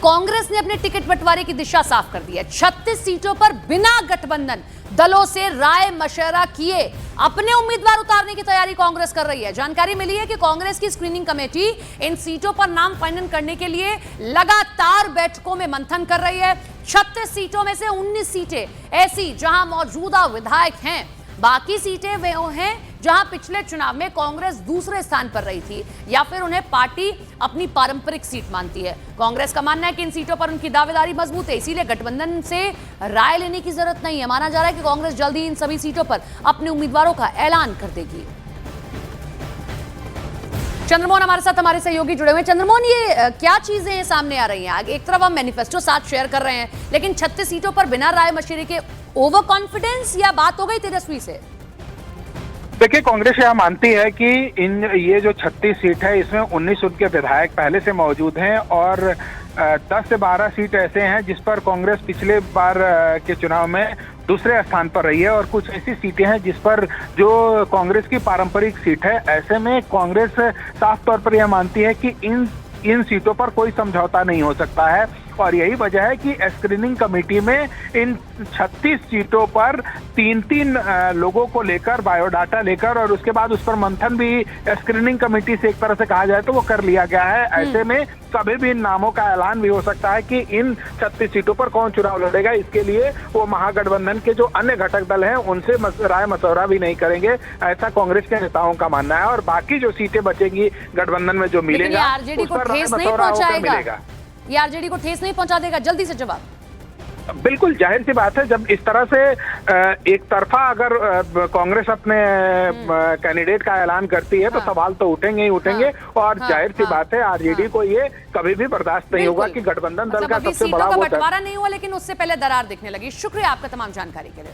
कांग्रेस ने अपने टिकट बंटवारे की दिशा साफ कर दी है। 36 सीटों पर बिना गठबंधन दलों से राय मशवरा किए अपने उम्मीदवार उतारने की तैयारी कांग्रेस कर रही है। जानकारी मिली है कि कांग्रेस की स्क्रीनिंग कमेटी इन सीटों पर नाम फाइनल करने के लिए लगातार बैठकों में मंथन कर रही है। 36 सीटों में से 19 सीटें ऐसी जहां मौजूदा विधायक हैं, बाकी सीटें वे हैं जहां पिछले चुनाव में कांग्रेस दूसरे स्थान पर रही थी या फिर उन्हें पार्टी अपनी पारंपरिक सीट मानती है। कांग्रेस का मानना है कि इन सीटों पर उनकी दावेदारी मजबूत है, इसीलिए गठबंधन से राय लेने की जरूरत नहीं है। माना जा रहा है कि कांग्रेस जल्द ही इन सभी सीटों पर अपने उम्मीदवारों का ऐलान कर देगी। चंद्रमोहन हमारे सहयोगी जुड़े हुए हैं। चंद्रमोहन, ये क्या चीजें सामने आ रही हैं? एक तरफ हम मैनिफेस्टो साथ शेयर कर रहे हैं, लेकिन 36 सीटों पर बिना राय मशवरे के ओवर कॉन्फिडेंस या बात हो गई तेजस्वी से? देखिए, कांग्रेस यह मानती है कि ये जो 36 सीट है इसमें 19 उनके विधायक पहले से मौजूद हैं और 10 से 12 सीट ऐसे हैं जिस पर कांग्रेस पिछले बार के चुनाव में दूसरे स्थान पर रही है और कुछ ऐसी सीटें हैं जिस पर जो कांग्रेस की पारंपरिक सीट है। ऐसे में कांग्रेस साफ तौर पर यह मानती है कि इन सीटों पर कोई समझौता नहीं हो सकता है और यही वजह है कि स्क्रीनिंग कमेटी में इन 36 सीटों पर 3-3 लोगों को लेकर बायोडाटा लेकर और उसके बाद उस पर मंथन भी स्क्रीनिंग कमेटी से एक तरह से कहा जाए तो वो कर लिया गया है। ऐसे में कभी भी इन नामों का ऐलान भी हो सकता है कि इन 36 सीटों पर कौन चुनाव लड़ेगा। इसके लिए वो महागठबंधन के जो अन्य घटक दल हैं उनसे राय मशवरा भी नहीं करेंगे, ऐसा कांग्रेस के नेताओं का मानना है। और बाकी जो सीटें बचेंगी गठबंधन में जो मिलेगा उस पर राय मशवरा होकर मिलेगा। ये आरजेडी को ठेस नहीं पहुंचा देगा? जल्दी से जवाब। बिल्कुल जाहिर सी बात है, जब इस तरह से एक तरफा अगर कांग्रेस अपने कैंडिडेट का ऐलान करती है तो सवाल तो उठेंगे ही उठेंगे और जाहिर सी बात है आरजेडी को ये कभी भी बर्दाश्त नहीं होगा कि गठबंधन दल का सबसे बड़ा बंटवारा नहीं हुआ, लेकिन उससे पहले दरार दिखने लगी। शुक्रिया आपका तमाम जानकारी के लिए।